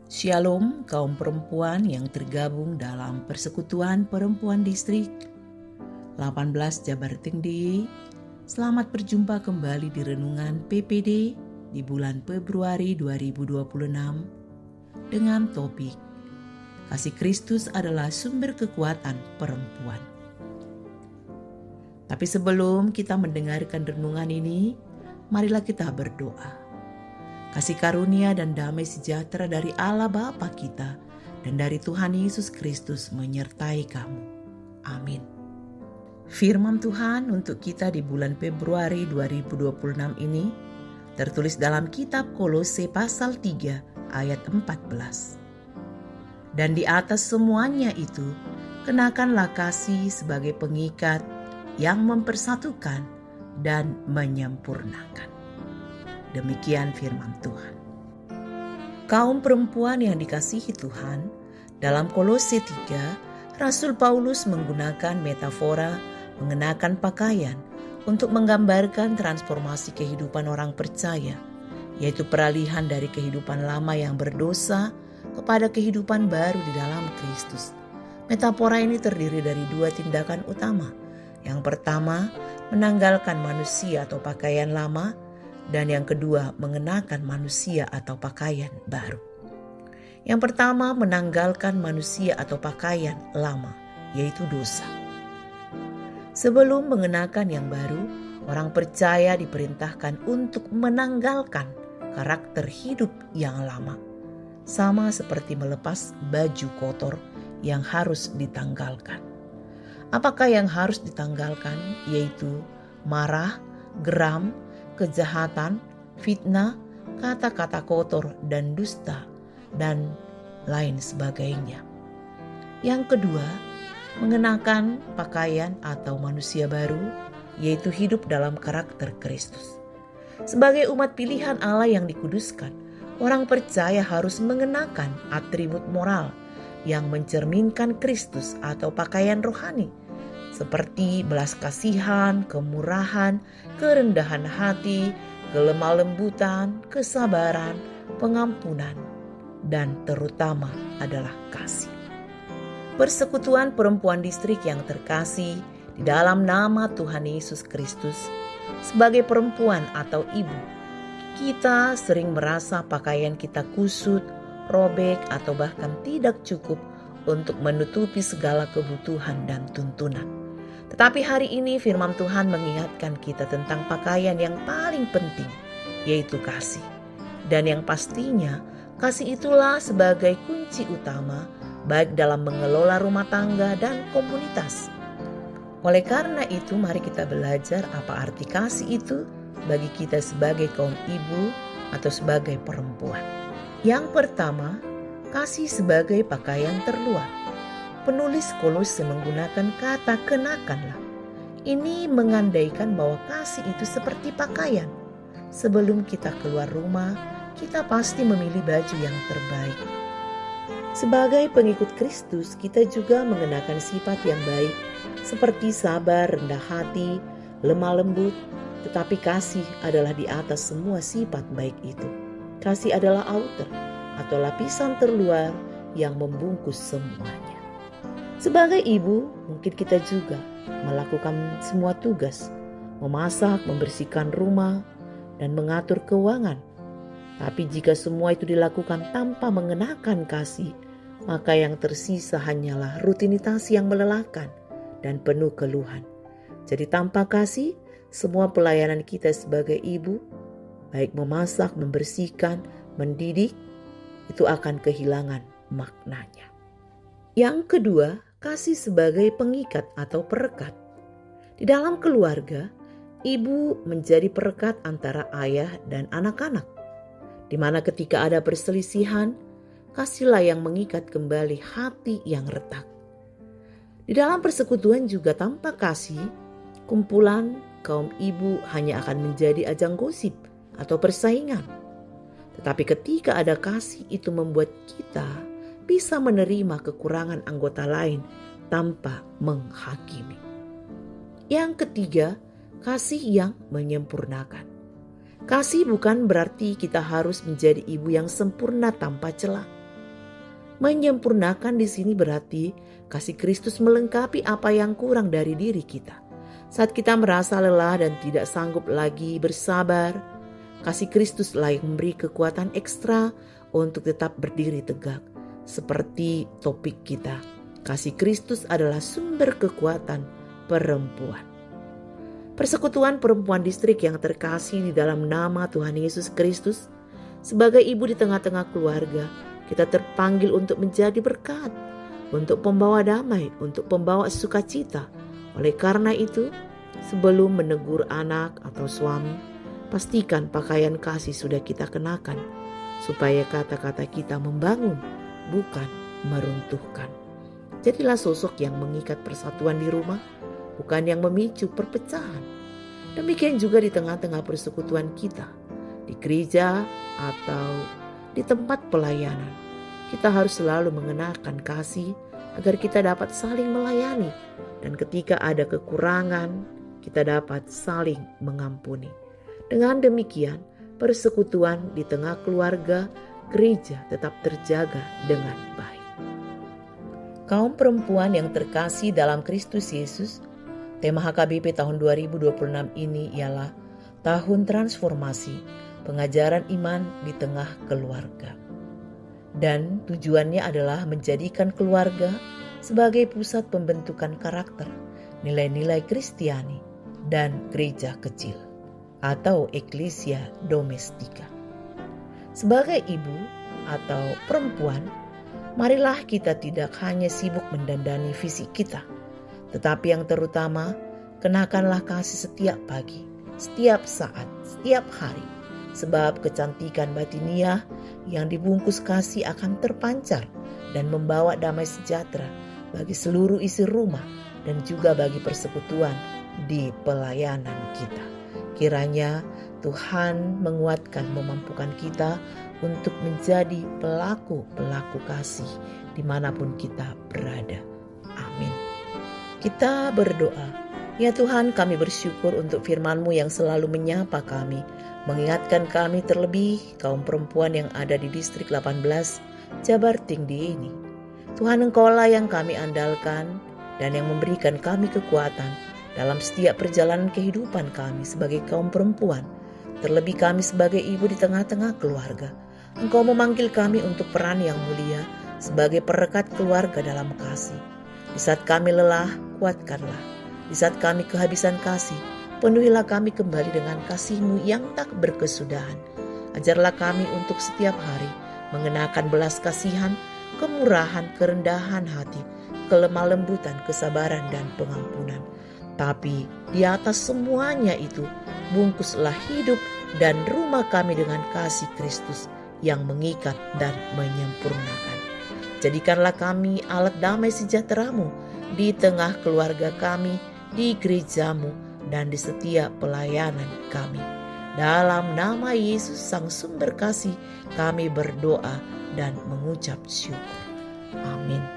Shalom kaum perempuan yang tergabung dalam Persekutuan Perempuan Distrik 18 Jabar Tinggi. Selamat berjumpa kembali di Renungan PPD di bulan Februari 2026 dengan topik Kasih Kristus adalah sumber kekuatan perempuan. Tapi sebelum kita mendengarkan renungan ini, marilah kita berdoa. Kasih karunia dan damai sejahtera dari Allah Bapa kita dan dari Tuhan Yesus Kristus menyertai kamu. Amin. Firman Tuhan untuk kita di bulan Februari 2026 ini tertulis dalam kitab Kolose pasal 3 ayat 14. Dan di atas semuanya itu, kenakanlah kasih sebagai pengikat yang mempersatukan dan menyempurnakan. Demikian firman Tuhan. Kaum perempuan yang dikasihi Tuhan, dalam Kolose 3, Rasul Paulus menggunakan metafora mengenakan pakaian untuk menggambarkan transformasi kehidupan orang percaya, yaitu peralihan dari kehidupan lama yang berdosa kepada kehidupan baru di dalam Kristus. Metafora ini terdiri dari dua tindakan utama. Yang pertama, menanggalkan manusia atau pakaian lama, dan yang kedua, mengenakan manusia atau pakaian baru. Yang pertama, menanggalkan manusia atau pakaian lama, yaitu dosa. Sebelum mengenakan yang baru, orang percaya diperintahkan untuk menanggalkan karakter hidup yang lama. Sama seperti melepas baju kotor yang harus ditanggalkan. Apakah yang harus ditanggalkan? Yaitu marah, geram, kejahatan, fitnah, kata-kata kotor dan dusta, dan lain sebagainya. Yang kedua, mengenakan pakaian atau manusia baru, yaitu hidup dalam karakter Kristus. Sebagai umat pilihan Allah yang dikuduskan, orang percaya harus mengenakan atribut moral yang mencerminkan Kristus atau pakaian rohani, seperti belas kasihan, kemurahan, kerendahan hati, kelemah lembutan, kesabaran, pengampunan, dan terutama adalah kasih. Persekutuan perempuan distrik yang terkasih di dalam nama Tuhan Yesus Kristus, sebagai perempuan atau ibu, kita sering merasa pakaian kita kusut, robek, atau bahkan tidak cukup untuk menutupi segala kebutuhan dan tuntunan. Tetapi hari ini firman Tuhan mengingatkan kita tentang pakaian yang paling penting, yaitu kasih. Dan yang pastinya, kasih itulah sebagai kunci utama baik dalam mengelola rumah tangga dan komunitas. Oleh karena itu, mari kita belajar apa arti kasih itu bagi kita sebagai kaum ibu atau sebagai perempuan. Yang pertama, kasih sebagai pakaian terluar. Penulis Kolose menggunakan kata kenakanlah. Ini mengandaikan bahwa kasih itu seperti pakaian. Sebelum kita keluar rumah, kita pasti memilih baju yang terbaik. Sebagai pengikut Kristus, kita juga mengenakan sifat yang baik, seperti sabar, rendah hati, lemah lembut, tetapi kasih adalah di atas semua sifat baik itu. Kasih adalah outer atau lapisan terluar yang membungkus semuanya. Sebagai ibu, mungkin kita juga melakukan semua tugas, memasak, membersihkan rumah, dan mengatur keuangan. Tapi jika semua itu dilakukan tanpa mengenakan kasih, maka yang tersisa hanyalah rutinitas yang melelahkan dan penuh keluhan. Jadi tanpa kasih, semua pelayanan kita sebagai ibu, baik memasak, membersihkan, mendidik, itu akan kehilangan maknanya. Yang kedua, kasih sebagai pengikat atau perekat. Di dalam keluarga, ibu menjadi perekat antara ayah dan anak-anak, di mana ketika ada perselisihan, kasihlah yang mengikat kembali hati yang retak. Di dalam persekutuan juga tanpa kasih, kumpulan kaum ibu hanya akan menjadi ajang gosip atau persaingan. Tetapi ketika ada kasih, itu membuat kita bisa menerima kekurangan anggota lain tanpa menghakimi. Yang ketiga, kasih yang menyempurnakan. Kasih bukan berarti kita harus menjadi ibu yang sempurna tanpa celah. Menyempurnakan di sini berarti kasih Kristus melengkapi apa yang kurang dari diri kita. Saat kita merasa lelah dan tidak sanggup lagi bersabar, kasih Kristuslah yang memberi kekuatan ekstra untuk tetap berdiri tegak. Seperti topik kita, kasih Kristus adalah sumber kekuatan perempuan. Persekutuan perempuan distrik yang terkasih di dalam nama Tuhan Yesus Kristus, sebagai ibu di tengah-tengah keluarga, kita terpanggil untuk menjadi berkat, untuk pembawa damai, untuk pembawa sukacita. Oleh karena itu, sebelum menegur anak atau suami, pastikan pakaian kasih sudah kita kenakan, supaya kata-kata kita membangun, bukan meruntuhkan. Jadilah sosok yang mengikat persatuan di rumah, bukan yang memicu perpecahan. Demikian juga di tengah-tengah persekutuan kita, di gereja atau di tempat pelayanan. Kita harus selalu mengenakan kasih agar kita dapat saling melayani, dan ketika ada kekurangan, kita dapat saling mengampuni. Dengan demikian, persekutuan di tengah keluarga gereja tetap terjaga dengan baik. Kaum perempuan yang terkasih dalam Kristus Yesus, tema HKBP tahun 2026 ini ialah Tahun Transformasi, pengajaran iman di tengah keluarga. Dan tujuannya adalah menjadikan keluarga sebagai pusat pembentukan karakter, nilai-nilai Kristiani, dan gereja kecil atau Ecclesia Domestika. Sebagai ibu atau perempuan, marilah kita tidak hanya sibuk mendandani fisik kita, tetapi yang terutama, kenakanlah kasih setiap pagi, setiap saat, setiap hari. Sebab kecantikan batiniah yang dibungkus kasih akan terpancar dan membawa damai sejahtera bagi seluruh isi rumah dan juga bagi persekutuan di pelayanan kita. Kiranya Tuhan menguatkan, memampukan kita untuk menjadi pelaku-pelaku kasih dimanapun kita berada. Amin. Kita berdoa. Ya Tuhan, kami bersyukur untuk firman-Mu yang selalu menyapa kami, mengingatkan kami terlebih kaum perempuan yang ada di distrik 18 Jabar Tinggi ini. Tuhan, Engkaulah yang kami andalkan dan yang memberikan kami kekuatan dalam setiap perjalanan kehidupan kami sebagai kaum perempuan, terlebih kami sebagai ibu di tengah-tengah keluarga. Engkau memanggil kami untuk peran yang mulia sebagai perekat keluarga dalam kasih. Di saat kami lelah, kuatkanlah. Di saat kami kehabisan kasih, penuhilah kami kembali dengan kasih-Mu yang tak berkesudahan. Ajarlah kami untuk setiap hari mengenakan belas kasihan, kemurahan, kerendahan hati, kelemah lembutan, kesabaran, dan pengampunan. Tapi di atas semuanya itu, bungkuslah hidup dan rumah kami dengan kasih Kristus yang mengikat dan menyempurnakan. Jadikanlah kami alat damai sejahtera-Mu di tengah keluarga kami, di gereja-Mu, dan di setiap pelayanan kami. Dalam nama Yesus Sang Sumber Kasih, kami berdoa dan mengucap syukur. Amin.